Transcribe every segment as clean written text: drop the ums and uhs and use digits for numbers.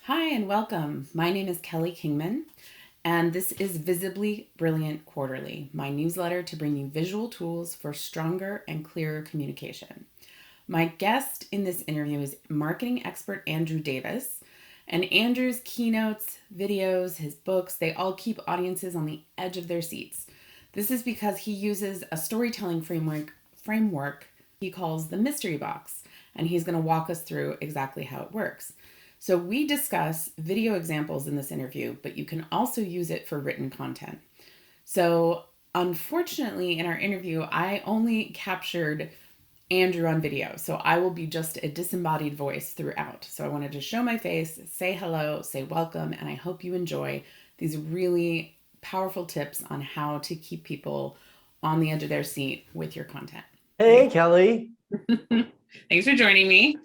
Hi and welcome. My name is Kelly Kingman, and this is Visibly Brilliant Quarterly, my newsletter to bring you visual tools for stronger and clearer communication. My guest in this interview is marketing expert Andrew Davis, and Andrew's keynotes, videos, his books, they all keep audiences on the edge of their seats. This is because he uses a storytelling framework he calls the mystery box, and he's going to walk us through exactly how it works. So we discuss video examples in this interview, but you can also use it for written content. So unfortunately, in our interview, I only captured Andrew on video. So I will be just a disembodied voice throughout. So I wanted to show my face, say hello, say welcome, and I hope you enjoy these really powerful tips on how to keep people on the edge of their seat with your content. Hey, Kelly. Thanks for joining me.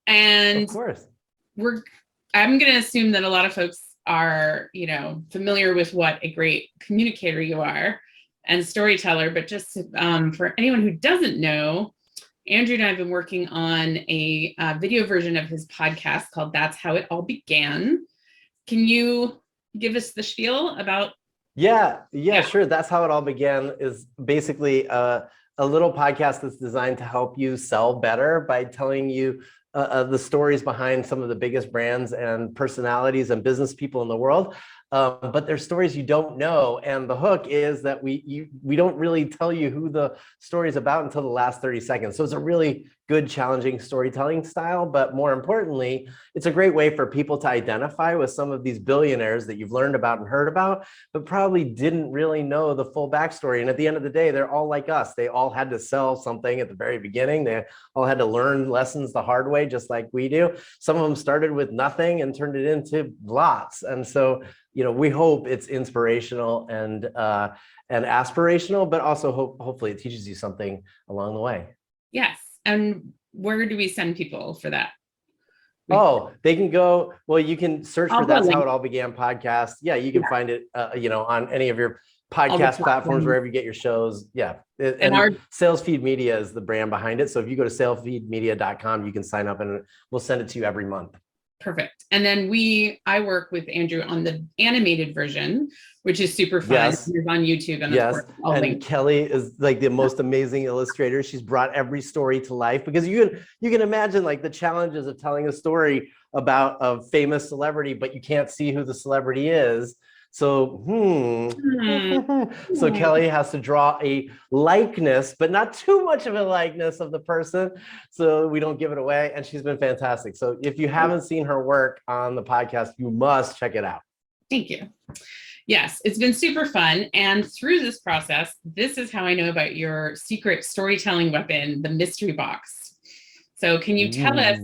And of course. I'm going to assume that a lot of folks are, familiar with what a great communicator you are and storyteller, but just for anyone who doesn't know, Andrew and I have been working on a video version of his podcast called That's How It All Began. Can you give us the spiel about? Yeah, sure. That's How It All Began is basically a little podcast that's designed to help you sell better by telling you the stories behind some of the biggest brands and personalities and business people in the world. But there's stories you don't know. And the hook is that we don't really tell you who the story is about until the last 30 seconds. So it's a really good, challenging storytelling style. But more importantly, it's a great way for people to identify with some of these billionaires that you've learned about and heard about, but probably didn't really know the full backstory. And at the end of the day, they're all like us. They all had to sell something at the very beginning. They all had to learn lessons the hard way, just like we do. Some of them started with nothing and turned it into lots. And so, we hope it's inspirational and aspirational, but also hopefully it teaches you something along the way. Yes. And where do we send people for that? They can go, well, you can search for That's How It All Began podcast. Yeah, you can find it, on any of your podcast platforms, wherever you get your shows. Yeah. And our Sales Feed Media is the brand behind it. So if you go to salesfeedmedia.com, you can sign up and we'll send it to you every month. Perfect. And then I work with Andrew on the animated version, which is super fun. Yes. It's on YouTube. And yes. And Kelly is like the most amazing illustrator. She's brought every story to life because you can imagine like the challenges of telling a story about a famous celebrity, but you can't see who the celebrity is. So, so Kelly has to draw a likeness, but not too much of a likeness of the person, so we don't give it away. And she's been fantastic. So if you haven't seen her work on the podcast, you must check it out. Thank you. Yes, it's been super fun. And through this process, this is how I know about your secret storytelling weapon, the mystery box. So can you tell us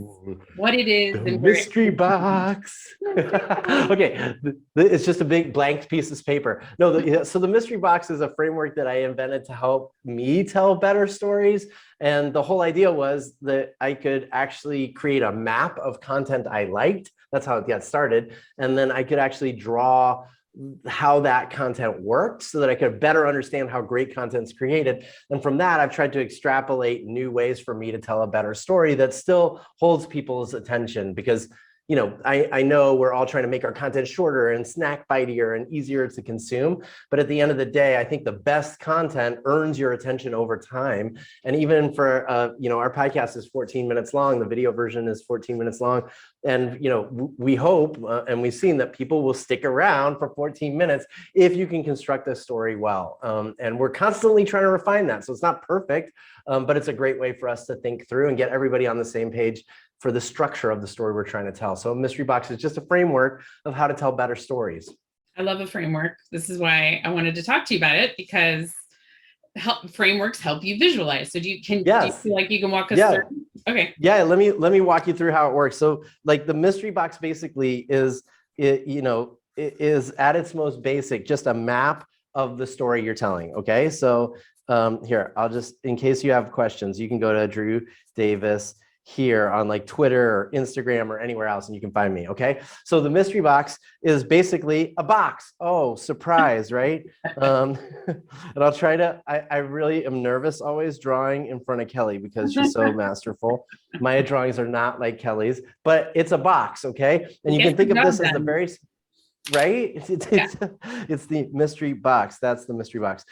what it is? The mystery box. Okay, it's just a big blank piece of paper. No, so the mystery box is a framework that I invented to help me tell better stories. And the whole idea was that I could actually create a map of content I liked. That's how it got started. And then I could actually draw how that content worked so that I could better understand how great content's created. And from that, I've tried to extrapolate new ways for me to tell a better story that still holds people's attention because I know we're all trying to make our content shorter and snack bitier and easier to consume. But at the end of the day, I think the best content earns your attention over time. And even for, our podcast is 14 minutes long. The video version is 14 minutes long. And, we hope and we've seen that people will stick around for 14 minutes if you can construct a story well. And we're constantly trying to refine that. So it's not perfect, but it's a great way for us to think through and get everybody on the same page for the structure of the story we're trying to tell. So a mystery box is just a framework of how to tell better stories. I love a framework. This is why I wanted to talk to you about it, because frameworks help you visualize. So do you feel like you can walk us through? Okay. Yeah, let me walk you through how it works. So like the mystery box basically is at its most basic, just a map of the story you're telling. Okay. So here, I'll just, in case you have questions, you can go to Drew Davis here on like Twitter or Instagram or anywhere else, and you can find me. Okay. So the mystery box is basically a box. Oh, surprise, right? And I'll try to, I really am nervous always drawing in front of Kelly because she's so masterful. My drawings are not like Kelly's, but it's a box. Okay. And you can think of this as the very, right? It's the mystery box. That's the mystery box.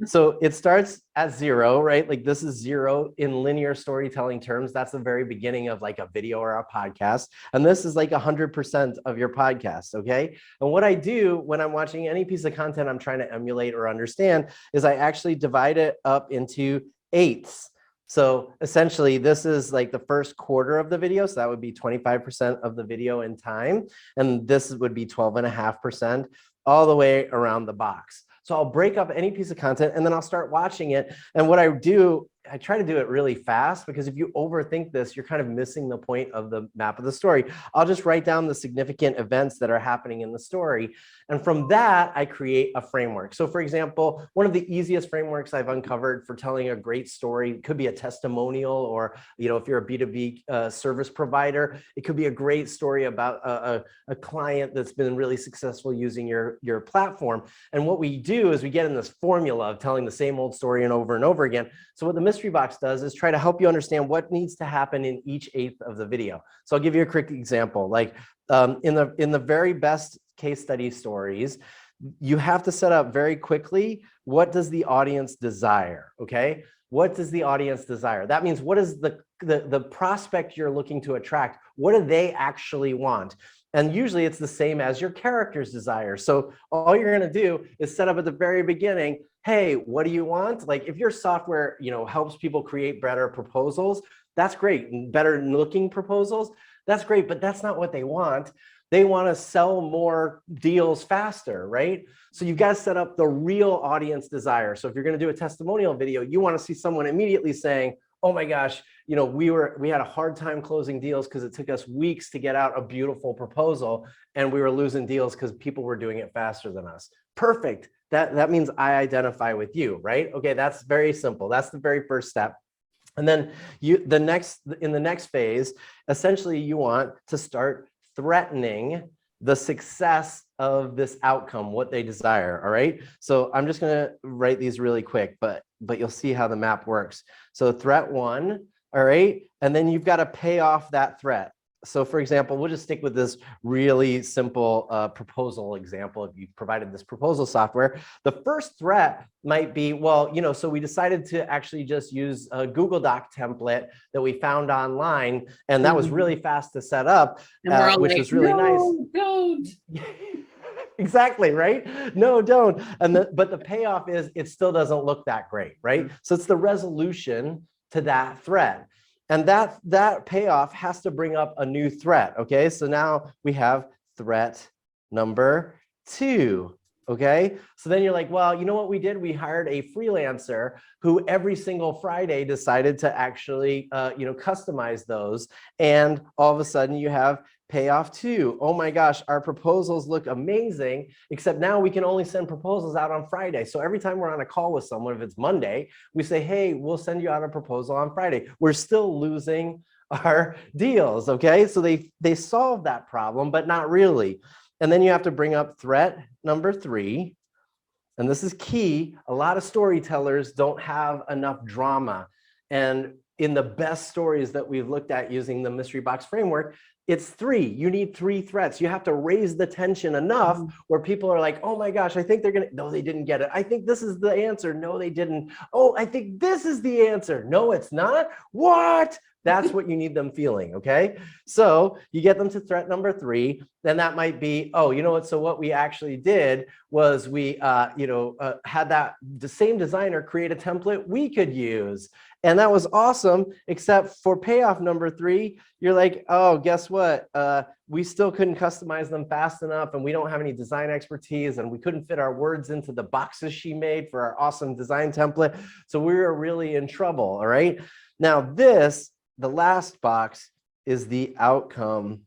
So it starts at 0, right? Like this is 0 in linear storytelling terms. That's the very beginning of like a video or a podcast. And this is like 100% of your podcast, okay? And what I do when I'm watching any piece of content I'm trying to emulate or understand is I actually divide it up into 8ths. So essentially, this is like the first quarter of the video. So that would be 25% of the video in time. And this would be 12.5% all the way around the box. So I'll break up any piece of content and then I'll start watching it. And what I do, I try to do it really fast because if you overthink this, you're kind of missing the point of the map of the story. I'll just write down the significant events that are happening in the story. And from that, I create a framework. So for example, one of the easiest frameworks I've uncovered for telling a great story could be a testimonial, or, you know, if you're a B2B service provider, it could be a great story about a client that's been really successful using your platform. And what we do is we get in this formula of telling the same old story and over again. So what the mystery box does is try to help you understand what needs to happen in each 8th of the video. So I'll give you a quick example. Like in the very best case study stories, you have to set up very quickly, what does the audience desire, okay? What does the audience desire? That means what is the prospect you're looking to attract? What do they actually want? And usually it's the same as your character's desire. So all you're going to do is set up at the very beginning, hey, what do you want? Like if your software, you know, helps people create better proposals, that's great. Better looking proposals, that's great, but that's not what they want. They want to sell more deals faster, right? So you've got to set up the real audience desire. So if you're going to do a testimonial video, you want to see someone immediately saying, oh my gosh, you know, we had a hard time closing deals because it took us weeks to get out a beautiful proposal, and we were losing deals because people were doing it faster than us. Perfect. That means I identify with you, right? Okay, that's very simple. That's the very first step. And then in the next phase, essentially you want to start threatening the success of this outcome, what they desire. All right. So I'm just going to write these really quick, but you'll see how the map works. So threat 1. All right. And then you've got to pay off that threat. So for example, we'll just stick with this really simple proposal example. If you provided this proposal software, the first threat might be, well, you know, so we decided to actually just use a Google Doc template that we found online. And that was really fast to set up, which was really nice. Don't. Exactly, right? No, don't. But the payoff is it still doesn't look that great, right? So it's the resolution to that threat. And that payoff has to bring up a new threat, okay? So now we have threat number 2, okay? So then you're like, well, you know what we did? We hired a freelancer who every single Friday decided to actually, customize those. And all of a sudden you have payoff 2. Oh my gosh, our proposals look amazing, except now we can only send proposals out on Friday. So every time we're on a call with someone, if it's Monday, we say, hey, we'll send you out a proposal on Friday. We're still losing our deals, okay? So they solve that problem, but not really. And then you have to bring up threat number 3. And this is key. A lot of storytellers don't have enough drama. And in the best stories that we've looked at using the mystery box framework, it's 3. You need 3 threats. You have to raise the tension enough where people are like, oh my gosh, I think they're going to, no, they didn't get it. I think this is the answer. No, they didn't. Oh, I think this is the answer. No, it's not. What? That's what you need them feeling, okay? So you get them to threat number 3, then that might be, oh, you know what? So what we actually did was we, had the same designer create a template we could use. And that was awesome, except for payoff number 3, you're like, oh, guess what? We still couldn't customize them fast enough, and we don't have any design expertise, and we couldn't fit our words into the boxes she made for our awesome design template. So we were really in trouble, all right? Now the last box is the outcome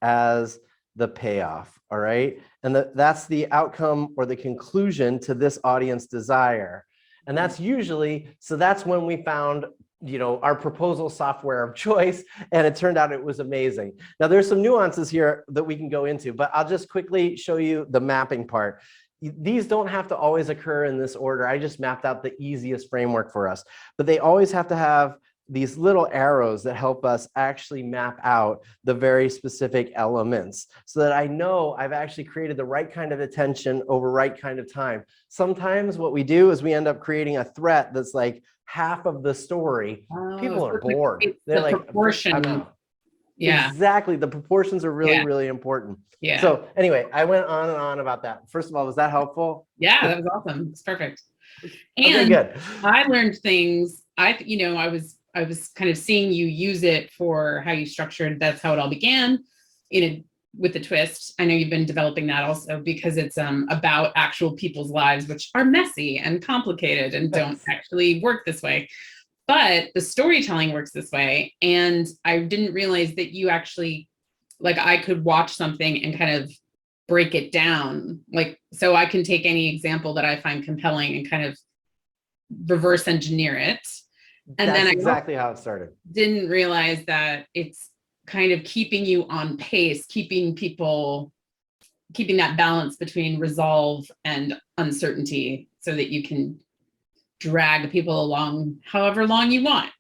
as the payoff, all right? And that's the outcome or the conclusion to this audience desire. And that's usually, so that's when we found our proposal software of choice, and it turned out it was amazing. Now there's some nuances here that we can go into, but I'll just quickly show you the mapping part. These don't have to always occur in this order. I just mapped out the easiest framework for us, but they always have to have these little arrows that help us actually map out the very specific elements so that I know I've actually created the right kind of attention over right kind of time. Sometimes what we do is we end up creating a threat that's like half of the story. People so are bored. They're the like, proportion. I'm out. Yeah. Exactly. The proportions are really, really important. Yeah. So anyway, I went on and on about that. First of all, was that helpful? Yeah, that was awesome. It's perfect. And okay, good. I learned things. I was kind of seeing you use it for how you structured. That's how it all began. With the twist. I know you've been developing that also because it's about actual people's lives, which are messy and complicated and don't actually work this way. But the storytelling works this way. And I didn't realize that you actually, like, I could watch something and kind of break it down. Like, so I can take any example that I find compelling and kind of reverse engineer it. And That's then exactly how it started. Didn't realize that it's kind of keeping you on pace, keeping that balance between resolve and uncertainty so that you can drag people along however long you want.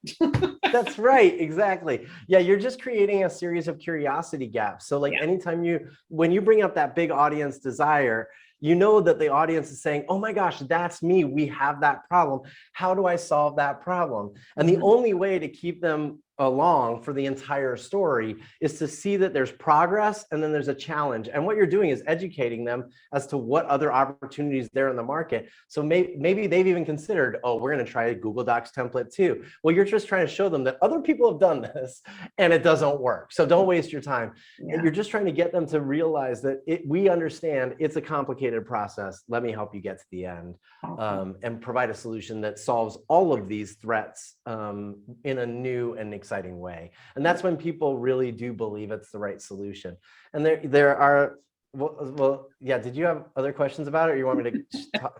That's right. Exactly. Yeah. You're just creating a series of curiosity gaps. So like anytime when you bring up that big audience desire, you know that the audience is saying, oh my gosh, that's me. We have that problem. How do I solve that problem? And the only way to keep them along for the entire story is to see that there's progress and then there's a challenge. And what you're doing is educating them as to what other opportunities there in the market. So maybe they've even considered, oh, we're going to try a Google Docs template too. Well, you're just trying to show them that other people have done this and it doesn't work. So don't waste your time. And you're just trying to get them to realize that we understand it's a complicated process. Let me help you get to the end and provide a solution that solves all of these threats in a new and exciting way. And that's when people really do believe it's the right solution. And there are, well, yeah, did you have other questions about it? Or you want me to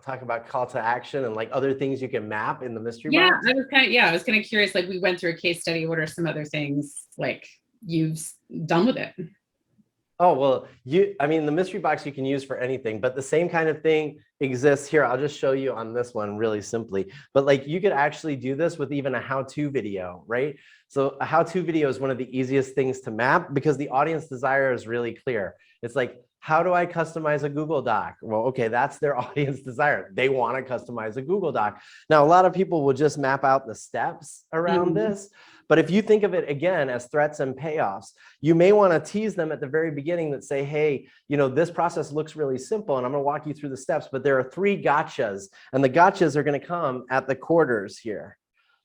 talk about call to action and like other things you can map in the mystery box? I was kind of curious, like we went through a case study. What are some other things like you've done with it? Oh, well, I mean, the mystery box you can use for anything, but the same kind of thing exists here. I'll just show you on this one really simply, but like you could actually do this with even a how-to video, right? So a how-to video is one of the easiest things to map because the audience desire is really clear. It's like, how do I customize a Google Doc? Well, okay, that's their audience desire. They want to customize a Google Doc. Now, a lot of people will just map out the steps around this. But if you think of it again as threats and payoffs, you may want to tease them at the very beginning that say, hey, this process looks really simple and I'm going to walk you through the steps, but there are 3 gotchas and the gotchas are going to come at the quarters here.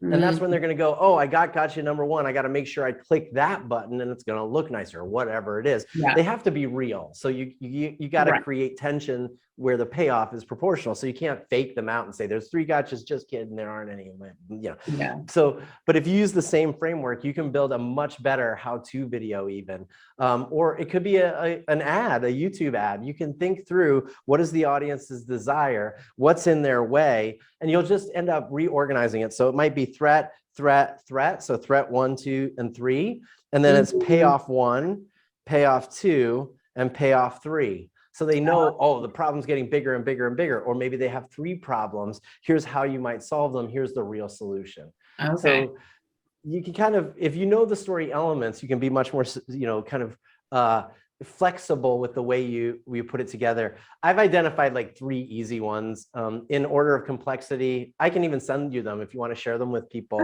And that's when they're going to go, oh, I got gotcha number 1. I got to make sure I click that button and it's going to look nicer, whatever it is. They have to be real. So you got to create tension where the payoff is proportional. So you can't fake them out and say there's 3 gotchas, just kidding, there aren't any. So, but if you use the same framework, you can build a much better how-to video even. Or it could be an ad, a YouTube ad. You can think through what is the audience's desire, what's in their way, and you'll just end up reorganizing it. So it might be threat, threat, threat. So threat 1, 2, and 3. And then it's payoff 1, payoff 2, and payoff 3. So they know, oh, the problem's getting bigger and bigger and bigger. Or maybe they have 3 problems. Here's how you might solve them. Here's the real solution. So you can kind of, if you know the story elements, you can be much more, kind of flexible with the way we put it together. I've identified like 3 easy ones in order of complexity. I can even send you them if you want to share them with people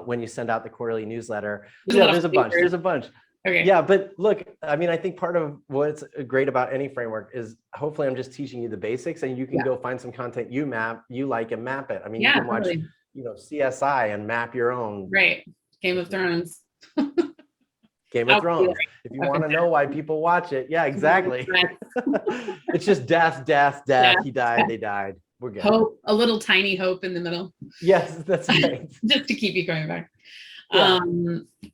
when you send out the quarterly newsletter. There's a bunch. There's a bunch. Okay. Yeah, but look, I mean, I think part of what's great about any framework is hopefully I'm just teaching you the basics and you can go find some content you like and map it. I mean, you can watch, CSI and map your own. Right. Game of Thrones. Game of Thrones. If you want to know why people watch it. Yeah, exactly. It's just death. He died, they died. We're good. Hope, a little tiny hope in the middle. Yes, that's right. Just to keep you going back.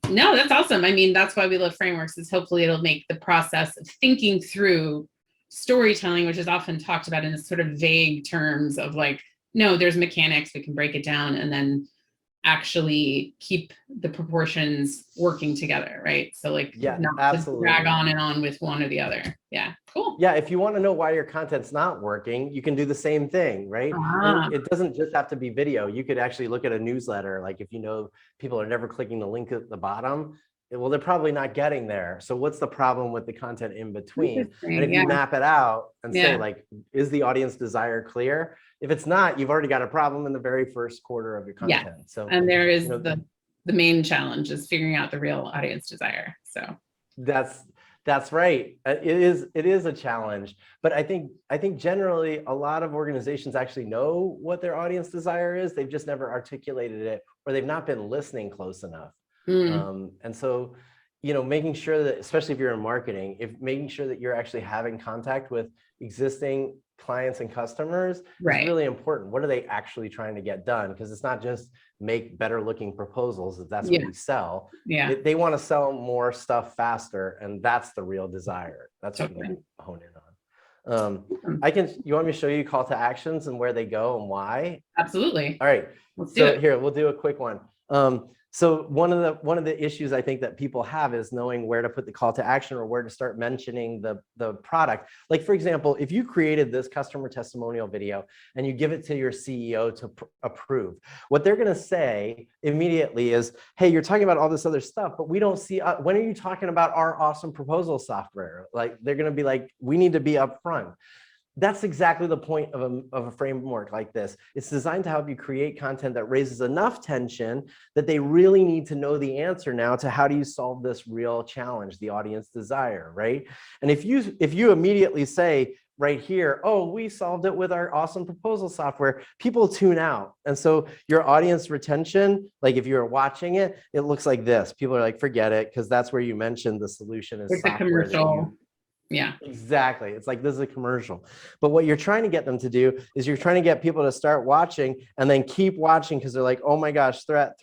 No, that's awesome. I mean, that's why we love frameworks, is hopefully it'll make the process of thinking through storytelling, which is often talked about in a sort of vague terms of like, no, there's mechanics, we can break it down. And then actually keep the proportions working together, right? So like Yeah, not absolutely. drag on and on with one or the other. Yeah, cool. Yeah, if you want to know why your content's not working, you can do the same thing, right? And it doesn't just have to be video. You could actually look at a newsletter. Like if you know people are never clicking the link at the bottom, well, they're probably not getting there. So what's the problem with the content in between? And if you map it out and say like, is the audience desire clear? If it's not, you've already got a problem in the very first quarter of your content. So, and there is the main challenge is figuring out the real audience desire. So that's right. It is a challenge, but I think generally a lot of organizations actually know what their audience desire is. They've just never articulated it, or they've not been listening close enough. And so, making sure that, especially if you're in marketing, making sure that you're actually having contact with existing clients and customers is really important. What are they actually trying to get done? Because it's not just make better looking proposals, if that's what you sell. They want to sell more stuff faster, and that's the real desire. That's what you need to hone in on. You want me to show you call to actions and where they go and why? Absolutely. All right. So here, we'll do a quick one. So one of the issues I think that people have is knowing where to put the call to action or where to start mentioning the product. Like, for example, if you created this customer testimonial video and you give it to your CEO to approve, what they're going to say immediately is, hey, you're talking about all this other stuff, but we don't see, when are you talking about our awesome proposal software? Like, they're going to be like, we need to be upfront. That's exactly the point of a framework like this. It's designed to help you create content that raises enough tension that they really need to know the answer now to how do you solve this real challenge, the audience desire, right? And if you immediately say right here, oh, we solved it with our awesome proposal software, people tune out. And so your audience retention, like if you're watching it, it looks like this. People are like, forget it, because that's where you mentioned the solution is software. It's a commercial. Yeah, exactly. It's like, this is a commercial. But what you're trying to get them to do is you're trying to get people to start watching and then keep watching, because they're like, oh my gosh, threat.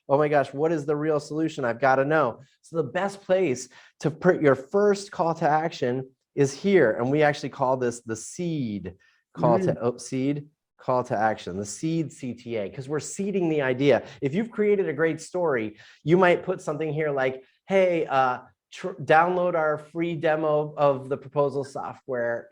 Oh my gosh, what is the real solution? I've got to know. So the best place to put your first call to action is here. And we actually call this the seed call to action, the seed CTA, because we're seeding the idea. If you've created a great story, you might put something here like, hey, download our free demo of the proposal software,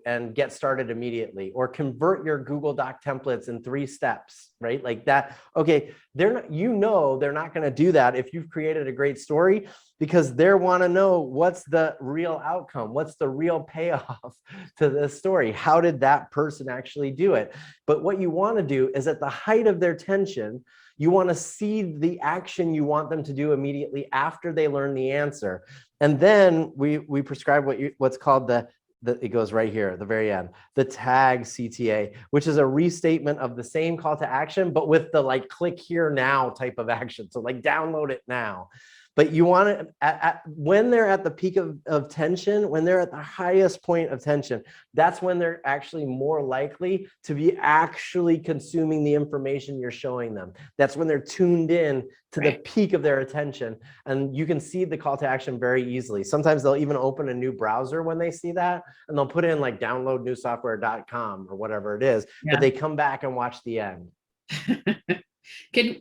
and get started immediately, or convert your Google Doc templates in 3 steps, right? Like that. Okay, they're not going to do that if you've created a great story, because they want to know what's the real outcome, what's the real payoff to this story. How did that person actually do it? But what you want to do is, at the height of their tension, you want to seed the action you want them to do immediately after they learn the answer. And then we prescribe what's called it goes right here at the very end, the tag CTA, which is a restatement of the same call to action, but with the like click here now type of action. So like download it now. But you want to, when they're at the peak of tension, when they're at the highest point of tension, that's when they're actually more likely to be actually consuming the information you're showing them. That's when they're tuned in to the peak of their attention. And you can see the call to action very easily. Sometimes they'll even open a new browser when they see that, and they'll put in like downloadnewsoftware.com or whatever it is, but they come back and watch the end.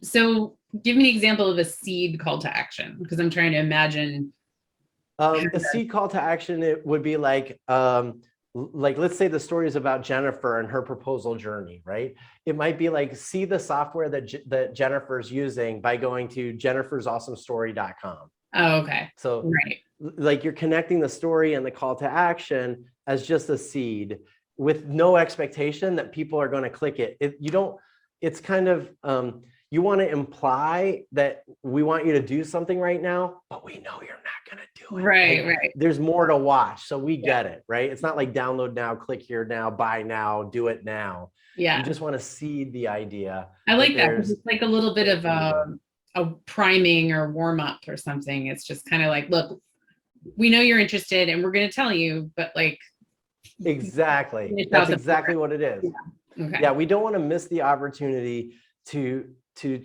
So give me an example of a seed call to action, because I'm trying to imagine. A seed call to action, it would be like let's say the story is about Jennifer and her proposal journey, right? It might be like, see the software that Jennifer's using by going to jennifersawesomestory.com. Oh, okay. So like you're connecting the story and the call to action as just a seed with no expectation that people are going to click it. It's kind of, you want to imply that we want you to do something right now, but we know you're not going to do it. Right. There's more to watch. So we get it, right? It's not like download now, click here now, buy now, do it now. Yeah. You just want to seed the idea. I like that. It's like a little bit of a priming or warm up or something. It's just kind of like, look, we know you're interested and we're going to tell you, but like. Exactly. That's exactly what it is. Yeah. Okay. Yeah, we don't want to miss the opportunity to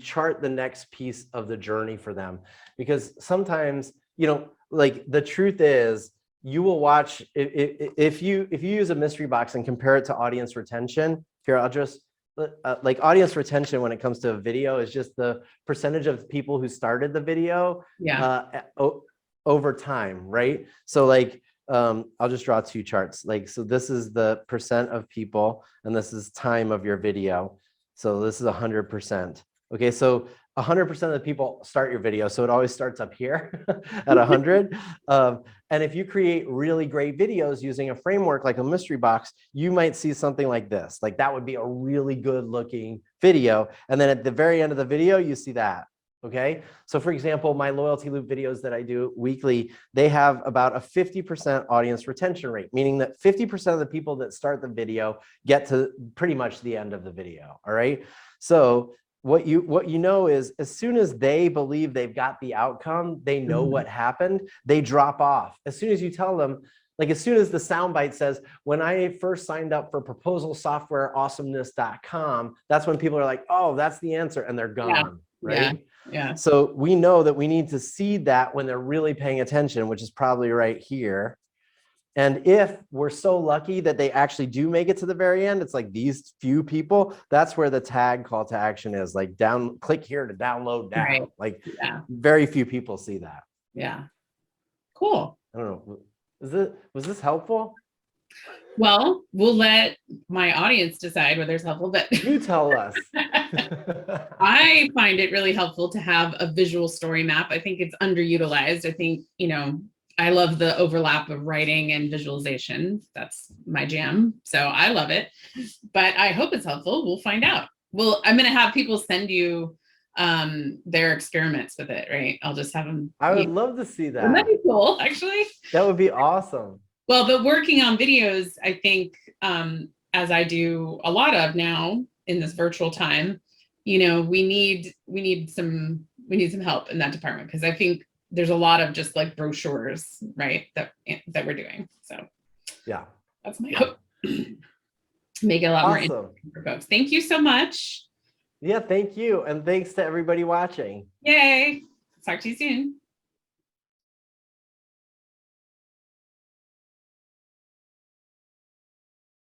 chart the next piece of the journey for them, because sometimes, like the truth is, you will watch if you use a mystery box and compare it to audience retention. Here, I'll just like audience retention when it comes to a video is just the percentage of people who started the video over time, right? So like, I'll just draw two charts. Like, so this is the percent of people, and this is time of your video. So this is 100%. Okay, so 100% of the people start your video. So it always starts up here at 100. And if you create really great videos using a framework like a mystery box, you might see something like this. Like that would be a really good looking video. And then at the very end of the video, you see that. Okay. So for example, my loyalty loop videos that I do weekly, they have about a 50% audience retention rate, meaning that 50% of the people that start the video get to pretty much the end of the video. All right. So what you know is as soon as they believe they've got the outcome, they know what happened, they drop off. As soon as you tell them, like as soon as the soundbite says, when I first signed up for proposalsoftwareawesomeness.com, that's when people are like, oh, that's the answer, and they're gone, right? Yeah. So we know that we need to seed that when they're really paying attention, which is probably right here. And if we're so lucky that they actually do make it to the very end, it's like these few people, that's where the tag call to action is, like click here to download now. Right. Like very few people see that. Yeah. Cool. I don't know. Was this helpful? Well, we'll let my audience decide whether it's helpful, but you tell us. I find it really helpful to have a visual story map. I think it's underutilized. I think, I love the overlap of writing and visualization. That's my jam. So I love it, but I hope it's helpful. We'll find out. I'm going to have people send you their experiments with it, right? I'll just have them. I would love to see that. That'd be cool, actually. That would be awesome. Well, but working on videos, I think, as I do a lot of now in this virtual time, we need some help in that department, because I think there's a lot of just like brochures, right, that we're doing. So yeah, that's my hope. Make it a lot more interesting for folks. Thank you so much. Yeah, thank you. And thanks to everybody watching. Yay. Talk to you soon.